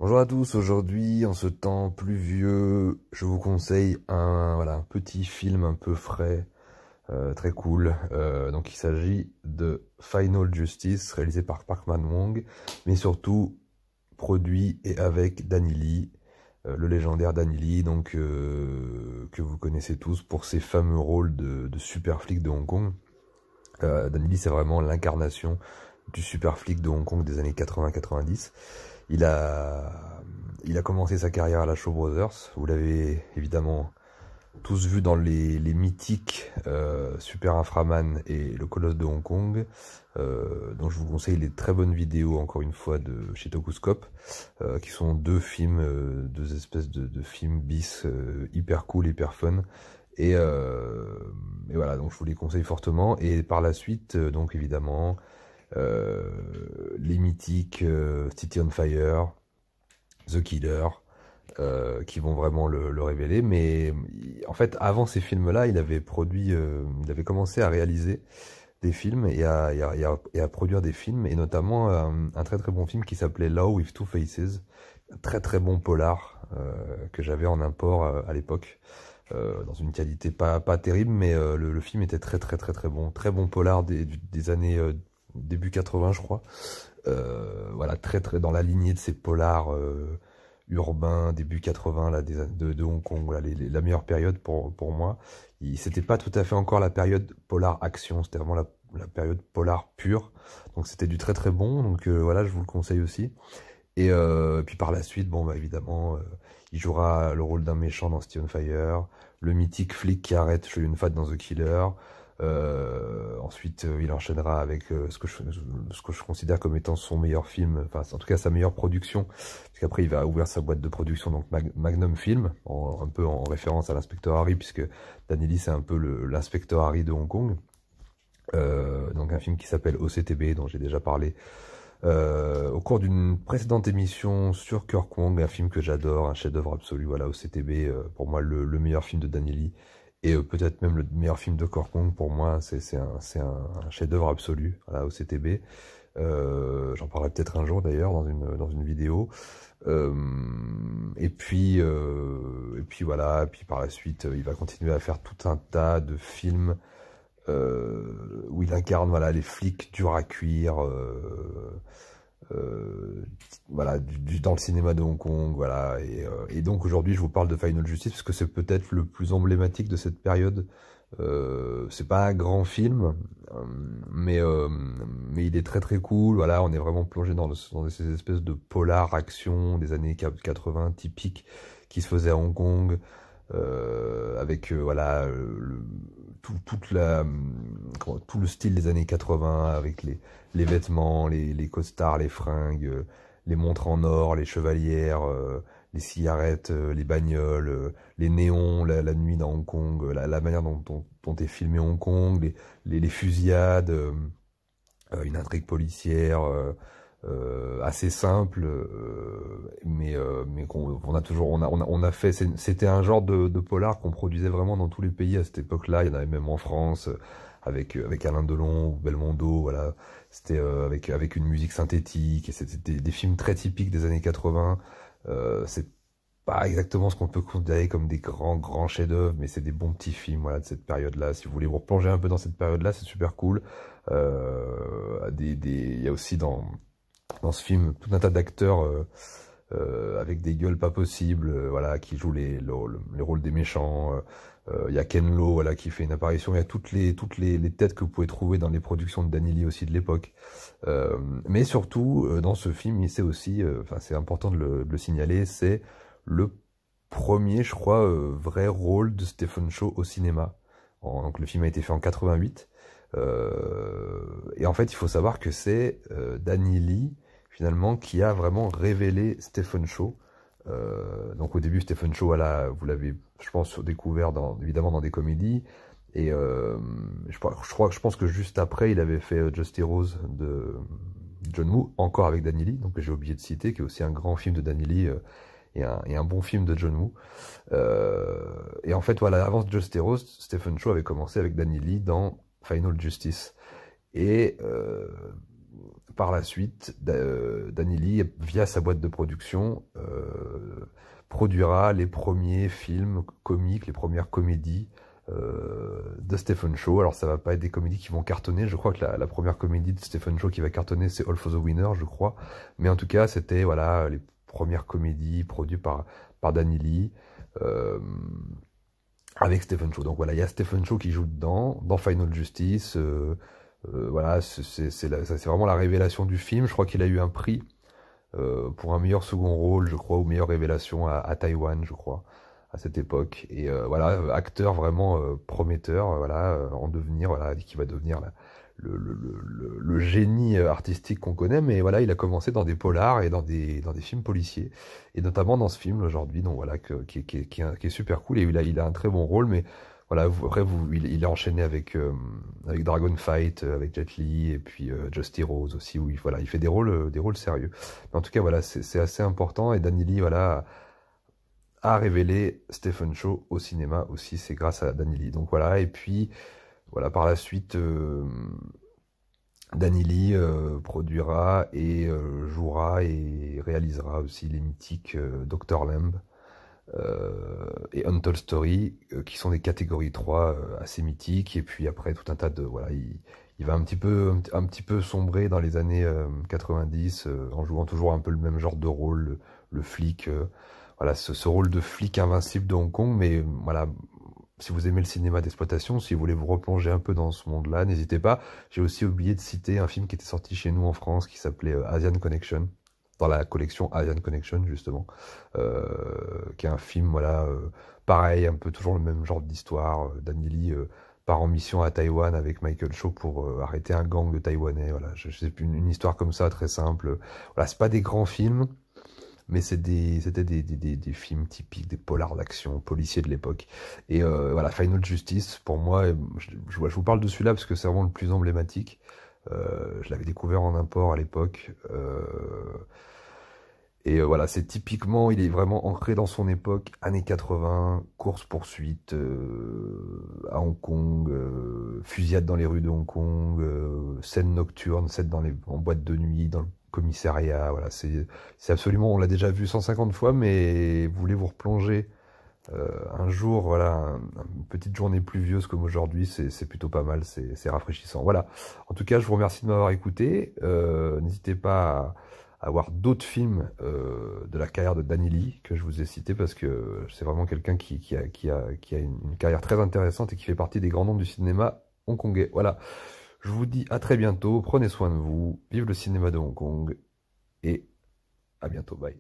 Bonjour à tous, aujourd'hui, en ce temps pluvieux, je vous conseille un petit film un peu frais, très cool. Donc il s'agit de Final Justice, réalisé par Park Man-woong, mais surtout produit et avec Danny Lee, le légendaire Danny Lee, donc, que vous connaissez tous pour ses fameux rôles de super flic de Hong Kong. Danny Lee, c'est vraiment l'incarnation du super flic de Hong Kong des années 80-90. Il a, il a commencé sa carrière à la Shaw Brothers. Vous l'avez évidemment tous vu dans les mythiques Super Inframan et Le Colosse de Hong Kong. Donc je vous conseille les très bonnes vidéos, encore une fois, de chez Tokuscope, qui sont deux films, deux espèces de films bis hyper cool, hyper fun. Et voilà, donc je vous les conseille fortement. Et par la suite, donc évidemment, euh, les mythiques City on Fire, The Killer, qui vont vraiment le révéler. Mais en fait, avant ces films-là, il avait commencé à réaliser des films et à produire des films, et notamment un très très bon film qui s'appelait Law with Two Faces, un très très bon polar que j'avais en import à l'époque. Dans une qualité pas terrible, mais le film était très très très très bon polar des années début 80, je crois. Voilà, très très dans la lignée de ces polars urbains début 80 là, de Hong Kong. Voilà, la meilleure période pour moi. C'était pas tout à fait encore la période polar action, c'était vraiment la période polar pure. Donc c'était du très très bon. Donc voilà, je vous le conseille aussi. Puis par la suite, bon bah évidemment, il jouera le rôle d'un méchant dans City on Fire, le mythique flic qui arrête Chow Yun-fat dans The Killer. Ensuite, il enchaînera avec ce que je considère comme étant son meilleur film, enfin en tout cas sa meilleure production, parce qu'après il va ouvrir sa boîte de production, donc Magnum Film, un peu en référence à l'inspecteur Harry, puisque Danny Lee c'est un peu l'inspecteur Harry de Hong Kong. Donc un film qui s'appelle OCTB, dont j'ai déjà parlé au cours d'une précédente émission sur Kirk Wong, un film que j'adore, un chef-d'œuvre absolu. Voilà, OCTB, pour moi le meilleur film de Danny Lee, et peut-être même le meilleur film de Kirk Wong. Pour moi, c'est un chef-d'œuvre absolu. Voilà, OCTB. J'en parlerai peut-être un jour d'ailleurs dans une vidéo. Et puis voilà, et puis par la suite, il va continuer à faire tout un tas de films où il incarne, voilà, les flics durs à cuire, voilà, dans le cinéma de Hong Kong, voilà. Et donc aujourd'hui, je vous parle de Final Justice parce que c'est peut-être le plus emblématique de cette période. C'est pas un grand film, euh, mais, euh, mais il est très très cool. Voilà, on est vraiment plongé dans ces espèces de polar action des années 80 typiques qui se faisaient à Hong Kong, avec voilà, toute tout le style des années 80, avec les vêtements, les costards, les fringues, les montres en or, les chevalières, les cigarettes, les bagnoles, les néons, la nuit dans Hong Kong, la manière dont est filmé Hong Kong, les fusillades, une intrigue policière assez simple, mais on a toujours, on a fait, c'était un genre de polar qu'on produisait vraiment dans tous les pays à cette époque-là. Il y en avait même en France, avec Alain Delon ou Belmondo. Voilà, c'était avec une musique synthétique, et c'était des films très typiques des années 80. C'est pas exactement ce qu'on peut considérer comme des grands chefs-d'œuvre, mais c'est des bons petits films, voilà, de cette période-là. Si vous voulez vous replonger un peu dans cette période-là, c'est super cool. Il y a aussi dans ce film tout un tas d'acteurs avec des gueules pas possibles, voilà, qui jouent les rôles des méchants. Il y a Ken Lo, voilà, qui fait une apparition. Il y a toutes les têtes que vous pouvez trouver dans les productions de Danny Lee aussi de l'époque. Mais surtout, dans ce film, c'est aussi, enfin c'est important de le signaler, c'est le premier, je crois, vrai rôle de Stephen Chow au cinéma. Donc le film a été fait en 88. Et en fait, il faut savoir que c'est Danny Lee, finalement, qui a vraiment révélé Stephen Chow. Donc au début, Stephen Chow, voilà, vous l'avez, je pense, découvert évidemment dans des comédies. Et je pense que juste après, il avait fait Just Heroes de John Woo, encore avec Danny Lee, donc que j'ai oublié de citer, qui est aussi un grand film de Danny Lee, et un bon film de John Woo. Et en fait, voilà, avant Just Heroes, Stephen Chow avait commencé avec Danny Lee dans Final Justice. Et par la suite, Danny Lee, via sa boîte de production, produira les premiers films comiques, les premières comédies de Stephen Chow. Alors ça va pas être des comédies qui vont cartonner, je crois que la première comédie de Stephen Chow qui va cartonner c'est All for the Winner, je crois, mais en tout cas c'était voilà les premières comédies produites par Danny Lee avec Stephen Chow. Donc voilà, il y a Stephen Chow qui joue dedans, dans Final Justice, voilà, c'est vraiment la révélation du film. Je crois qu'il a eu un prix pour un meilleur second rôle, je crois, ou meilleure révélation à Taïwan, je crois, à cette époque. Et voilà, acteur vraiment prometteur, voilà, en devenir, voilà, qui va devenir le génie artistique qu'on connaît. Mais voilà, il a commencé dans des polars et dans des films policiers, et notamment dans ce film aujourd'hui, donc voilà, qui est super cool. Et il a un très bon rôle, mais voilà, après, il est enchaîné avec Dragon Fight, avec Jet Li, et puis Just Heroes aussi, où voilà, il fait des rôles sérieux. Mais en tout cas, voilà, c'est assez important. Et Danny Lee, voilà, a révélé Stephen Chow au cinéma aussi, c'est grâce à Danny Lee. Donc voilà, et puis, voilà, par la suite, Danny Lee produira et jouera et réalisera aussi les mythiques Dr. Lamb et Untold Story, qui sont des catégories 3 assez mythiques. Et puis après, tout un tas de... Voilà, il va un petit peu sombrer dans les années 90, en jouant toujours un peu le même genre de rôle, le flic. Voilà, ce rôle de flic invincible de Hong Kong. Mais voilà, si vous aimez le cinéma d'exploitation, si vous voulez vous replonger un peu dans ce monde-là, n'hésitez pas. J'ai aussi oublié de citer un film qui était sorti chez nous en France, qui s'appelait Asian Connection, dans la collection Asian Connection justement, qui est un film, voilà, pareil, un peu toujours le même genre d'histoire. Danny Lee part en mission à Taïwan avec Michael Chow pour arrêter un gang de Taïwanais. Voilà, je sais plus, une histoire comme ça, très simple. Voilà, c'est pas des grands films, mais c'était des films typiques, des polars d'action, policiers de l'époque. Et voilà, Final Justice, pour moi, je vous parle de celui-là parce que c'est vraiment le plus emblématique. Je l'avais découvert en import à l'époque. Et voilà, c'est typiquement, il est vraiment ancré dans son époque, années 80, course-poursuite à Hong Kong, fusillade dans les rues de Hong Kong, scène nocturne, scène en boîte de nuit, dans le commissariat. Voilà, c'est absolument, on l'a déjà vu 150 fois, mais vous voulez vous replonger un jour, voilà, une petite journée pluvieuse comme aujourd'hui, c'est plutôt pas mal, c'est rafraîchissant. Voilà, en tout cas, je vous remercie de m'avoir écouté. N'hésitez pas à voir d'autres films de la carrière de Danny Lee que je vous ai cité, parce que c'est vraiment quelqu'un qui a une carrière très intéressante et qui fait partie des grands noms du cinéma hongkongais. Voilà, je vous dis à très bientôt, prenez soin de vous, vive le cinéma de Hong Kong et à bientôt, bye.